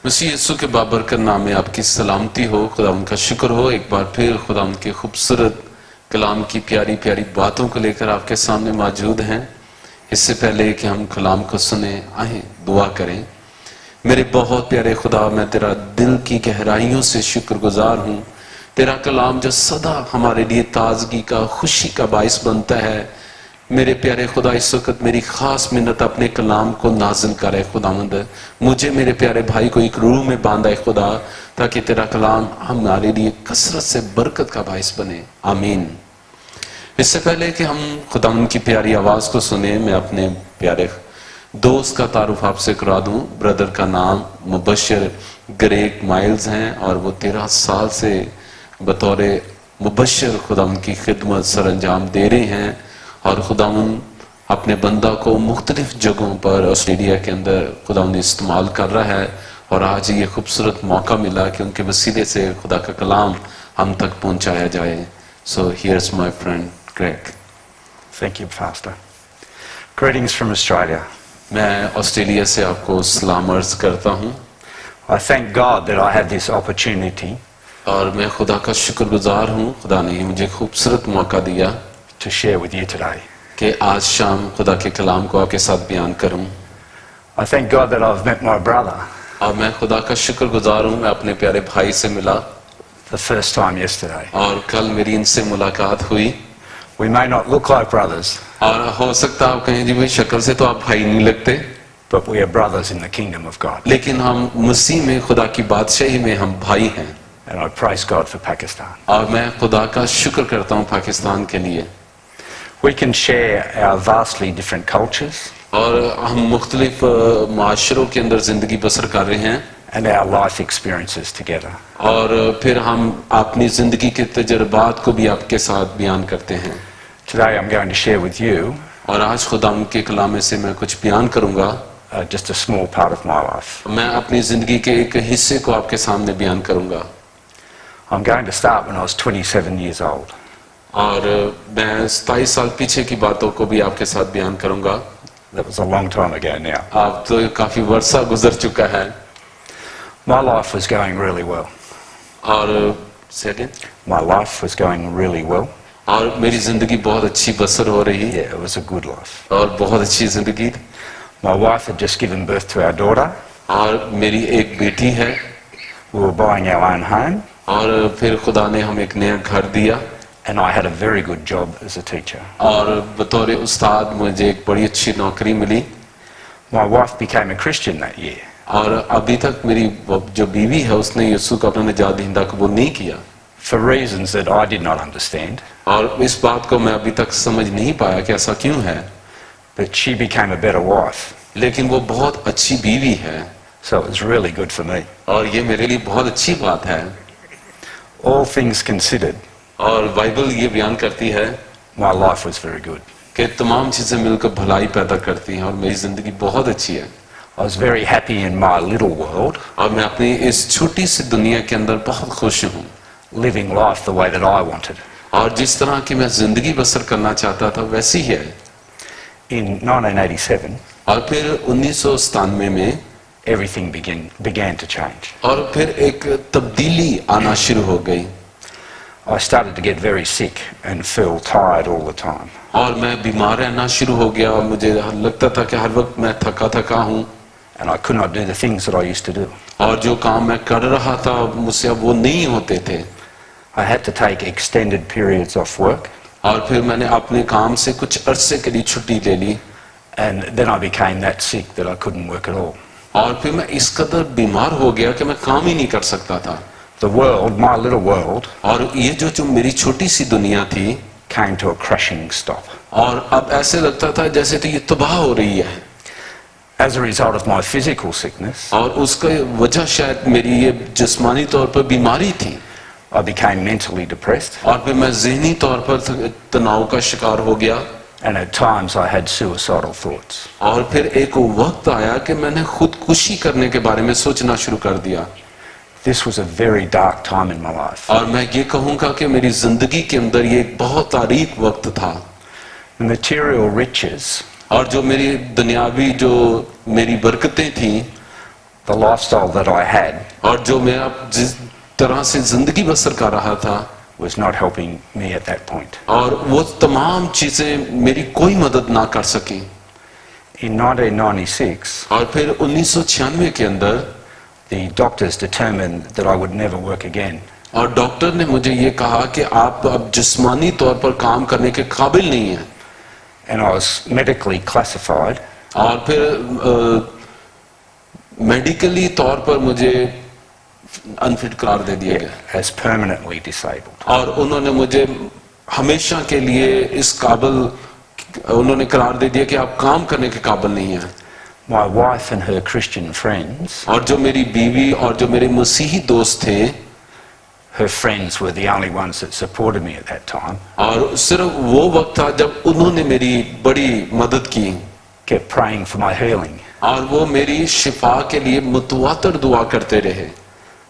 मसीह यीशु के बाबरकत नाम में आपकी सलामती हो। खुदा उनका शुक्र हो, एक बार फिर खुदा उनके खूबसूरत कलाम की प्यारी प्यारी बातों को लेकर आपके सामने मौजूद हैं। इससे पहले कि हम कलाम को सुने, आए दुआ करें। मेरे बहुत प्यारे खुदा, मैं तेरा दिल की गहराइयों से शुक्रगुजार हूँ। तेरा कलाम जो सदा हमारे लिए ताजगी का, खुशी का बाइस बनता है। मेरे प्यारे खुदा, इस वक्त मेरी खास मिन्नत अपने कलाम को नाजिल करे खुदावंद। मुझे मेरे प्यारे भाई को एक रूह में बांधा है खुदा, ताकि तेरा कलाम हमारे लिए कसरत से बरकत का बाइस बने। आमीन। इससे पहले कि हम खुदावंद की प्यारी आवाज को सुने, मैं अपने प्यारे दोस्त का तारुफ आपसे करा दूं। ब्रदर का नाम मुबशर ग्रेग माइल्स हैं और वो 13 साल से बतौर मुबशर खुदावंद की खिदमत सरंजाम दे रहे हैं। और खुदावंद अपने बंदा को मुख्तलिफ जगहों पर ऑस्ट्रेलिया के अंदर खुदावंद इस्तेमाल कर रहा है। और आज ये खूबसूरत मौका मिला कि उनके वसीले से खुदा का कलाम हम तक पहुंचाया जाए। So here's my friend Greg. Thank you, Pastor. Greetings from Australia. मैं ऑस्ट्रेलिया से आपको सलाम अर्ज करता हूँ। I thank God that I have this opportunity और मैं खुदा का शुक्रगुजार हूँ, खुदा ने मुझे खूबसूरत मौका दिया to share with you today. कि आज शाम खुदा के कलाम को आपके साथ बयान करूँ। I thank God that I've met my brother और मैं खुदा का शुक्रगुजार हूँ, मैं अपने प्यारे भाई से मिला the first time yesterday. और कल मेरी इनसे मुलाकात हुई। We may not look like brothers, और हो सकता है आप कहें जी भाई शक्ल से तो आप भाई नहीं लगते, but we are brothers in the kingdom of God. लेकिन हम मसीह में खुदा की बादशाही में हम भाई हैं। And I praise God for Pakistan. और मैं खुदा का शुक्र करता हूँ पाकिस्तान के लिए। We can share our vastly different cultures और हम मुख्तलिफ माशरों के अंदर जिंदगी बसर कर रहे हैं and our life experiences together. और फिर हम अपनी जिंदगी के तजुर्बात को भी आपके साथ बयान करते हैं। Today I'm going to share with you और आज खुदा के कलाम में से मैं कुछ बयान करूंगा, just a small part of my life. मैं अपनी जिंदगी के एक हिस्से को आपके सामने बयान करूंगा। I'm going to start when I was 27 years old. और मैं 27 साल पीछे की बातों को भी आपके साथ बयान करूंगा। That was a long time ago now. आप तो काफी वर्षा गुजर चुका है। My life was going really well. और second, My life was going really well. और मेरी जिंदगी बहुत अच्छी बसर हो रही है Yeah, it was a good life. और बहुत अच्छी जिंदगी। My wife had just given birth to our daughter. और मेरी एक बेटी है We were buying our own home, और फिर खुदा ने हमें एक नया घर दिया and I had a very good job as a teacher. और बतौर उस्ताद मुझे एक बड़ी अच्छी नौकरी मिली। My wife became a Christian that year. और अभी तक मेरी जो बीवी है उसने यीशु को अपना निजात दहिंदा कबूल नहीं किया For reasons that I did not understand, और इस बात को मैं अभी तक समझ नहीं पाया कि ऐसा क्यों है, but she became a better wife. लेकिन वो बहुत अच्छी बीवी है So it was really good for me. और ये मेरे लिए बहुत अच्छी बात है। All things considered, और बाइबल ये बयान करती है my life was very good. कि तमाम चीजें मिलकर भलाई पैदा करती हैं और मेरी जिंदगी बहुत अच्छी है। I was very happy in my little world, और मैं अपनी इस छोटी सी दुनिया के अंदर बहुत खुश हूँ living life the way that I wanted. और जिस तरह की मैं जिंदगी बसर करना चाहता था वैसी ही है। In 1987, और फिर 1997 में everything began to change. और फिर एक तब्दीली आना शुरू हो गई I started to get very sick and feel tired all the time. और मैं बीमार रहना शुरू हो गया और मुझे लगता था कि हर वक्त मैं थका थका हूँ And I could not do the things that I used to do. और जो काम मैं कर रहा था मुझसे अब वो नहीं होते थे। I had to take extended periods off work, और फिर मैंने अपने काम से कुछ अरसे के लिए छुट्टी ले ली and then I became that sick that I couldn't work at all. और फिर मैं इस कदर बीमार हो गया कि मैं काम ही नहीं कर सकता था। The world, my little world, और ये जो मेरी छोटी सी दुनिया थी came to a crashing stop. और अब ऐसे लगता था जैसे तो ये तबाह हो रही है। As a result of my physical sickness, और उसका वजह शायद मेरी ये जिस्मानी तौर पर बीमारी थी I became mentally depressed, और फिर मैं ज़हनी तौर पर तनाव का शिकार हो गया and at times I had suicidal thoughts. और फिर एक वक्त आया कि मैंने खुदकुशी करने के बारे में सोचना शुरू कर दिया। This was a very dark time in my life. और मैं ये कहूँगा कि मेरी जिंदगी के अंदर ये एक बहुत तारीक वक्त था। The material riches और जो मेरी दुनियावी जो मेरी बरकतें थी The lifestyle that I had और जो मैं अब जिस तरह से जिंदगी बसर कर रहा था was not helping me at that point. और वो तमाम चीजें मेरी कोई मदद ना कर सकी। In 1996, और फिर 1996 के अंदर the doctors determined that I would never work again. और डॉक्टर ने मुझे ये कहा कि आप अब जिस्मानी तौर पर काम करने के काबिल नहीं हैं। And I was medically classified और फिर मेडिकली तौर पर मुझे अनफिट करार दे दिया गया as permanently disabled. और उन्होंने मुझे हमेशा के लिए इस काबिल उन्होंने करार दे दिया कि आप काम करने के काबिल नहीं हैं। My wife and her Christian friends, और जो मेरी बीवी और जो मेरे मसीही दोस्त थे her friends were the only ones that supported me at that time, और सिर्फ वो वक्त था जब उन्होंने मेरी बड़ी मदद की kept praying for my healing. और वो मेरी शिफा के लिए मुतवातर दुआ करते रहे।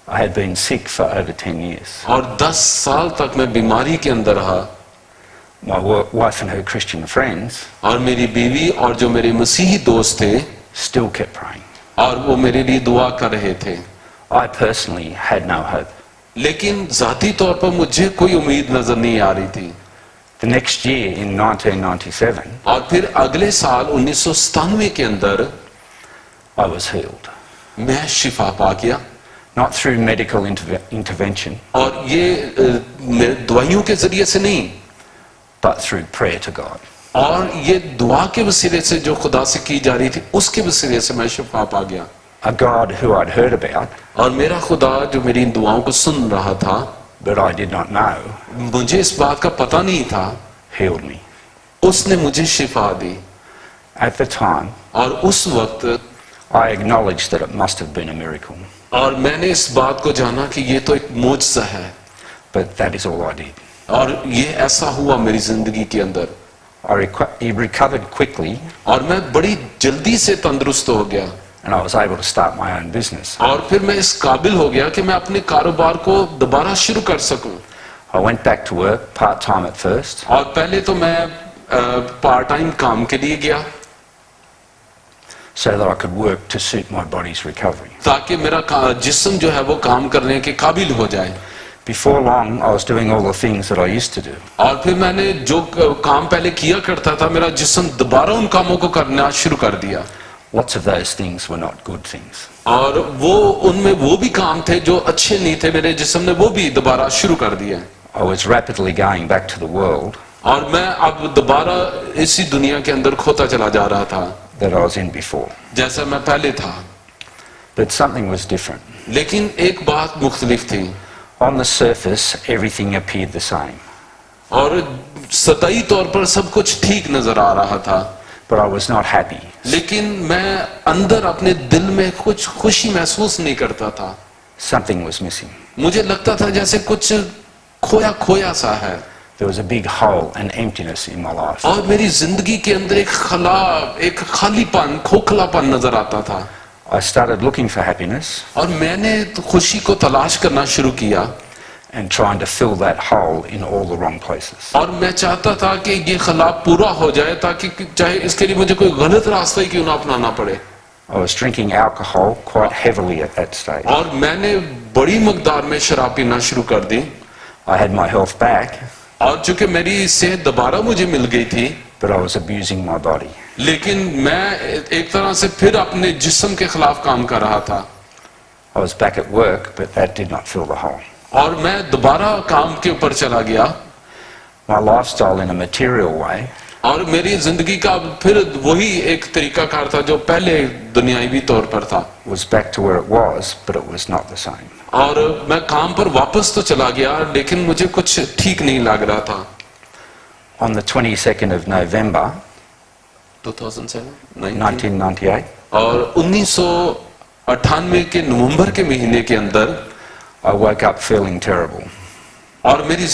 I had been sick for over 10 years. और 10 साल तक मैं बीमारी के अंदर रहा My wife and her Christian friends और मेरी बीवी और जो मेरे मसीही दोस्त थे still kept praying. और वो मेरे लिए दुआ कर रहे थे। I personally had no hope. लेकिन जाती तौर पर मुझे कोई उम्मीद नजर नहीं आ रही थी। The next year in 1997, और फिर अगले साल 1997 के अंदर I was healed. मैं शिफा पा गया Not through medical intervention, और ये दवाइयों के जरिए से नहीं but through prayer to God. और ये दुआ के वसीले से जो खुदा से की जा रही थी उसके वसीले से मैं शिफा पा गया। A God who I'd heard about, और मेरा खुदा जो मेरी इन दुआओं को सुन रहा था but I did not know, मुझे इस बात का पता नहीं था, healed me. उसने मुझे शिफा दी। At the time, और उस वक्त I acknowledged that it must have been a miracle, और मैंने इस बात को जाना कि ये तो एक मौजज़ा है but that is all I did. और ये ऐसा हुआ मेरी जिंदगी के अंदर I recovered quickly और मैं बड़ी जल्दी से तंदुरुस्त हो गया and I was able to start my own business. और फिर मैं इस काबिल हो गया कि मैं अपने कारोबार को दोबारा शुरू कर सकूं। I went back to work part-time at first, और पहले तो मैं पार्ट टाइम काम के लिए गया so that I could work to suit my body's recovery. ताकि मेरा जिस्म जो है वो काम करने के काबिल हो जाए। Before long, I was doing all the things that I used to do. और फिर मैंने जो काम पहले किया करता था मेरा जिस्म दोबारा उन कामों को करना शुरू कर दिया Lots of those things were not good things. और वो उनमें वो भी काम थे जो अच्छे नहीं थे, मेरे जिस्म ने वो भी दोबारा शुरू कर दिया I was rapidly going back to the world और मैं अब दोबारा इसी दुनिया के अंदर खोता चला जा रहा था that I was in before. जैसा मैं पहले था। But something was different. लेकिन एक बात मुख्तलिफ थी On the surface, everything appeared the same. और सतही तौर पर सब कुछ ठीक नजर आ रहा था, But I was not happy. लेकिन मैं अंदर अपने दिल में कुछ खुशी महसूस नहीं करता था। Something was missing. मुझे लगता था जैसे कुछ खोया खोया सा है There was a big hole and emptiness in my life. और मेरी जिंदगी के अंदर एक खालीपन, खोखलापन नजर आता था। I started looking for happiness और मैंने तो खुशी को तलाश करना शुरू किया and trying to fill that hole in all the wrong places. और मैं चाहता था कि ये खला पूरा हो जाए ताकि चाहे इसके लिए मुझे कोई गलत रास्ता ही क्यों ना अपनाना पड़े। I was drinking alcohol quite heavily at that stage. और मैंने बड़ी मकदार में शराब पीना शुरू कर दी I had my health back, और चूंकि मेरी सेहत दोबारा मुझे मिल गई थी, but I was abusing my body. लेकिन मैं एक तरह से फिर अपने जिस्म के खिलाफ काम कर रहा था I was back at work, but that did not fill the hole. और मैं दोबारा काम के ऊपर चला गया My lifestyle in a material way और मेरी जिंदगी का फिर वही एक तरीकाकार था जो पहले दुनियावी तौर पर था was back to where it was, but it was not the same. और मैं काम पर वापस तो चला गया लेकिन मुझे कुछ ठीक नहीं लग रहा था। On the 22nd of November 1998 1998, और 1998 के नवंबर के महीने के अंदर I woke up feeling terrible. और मेरी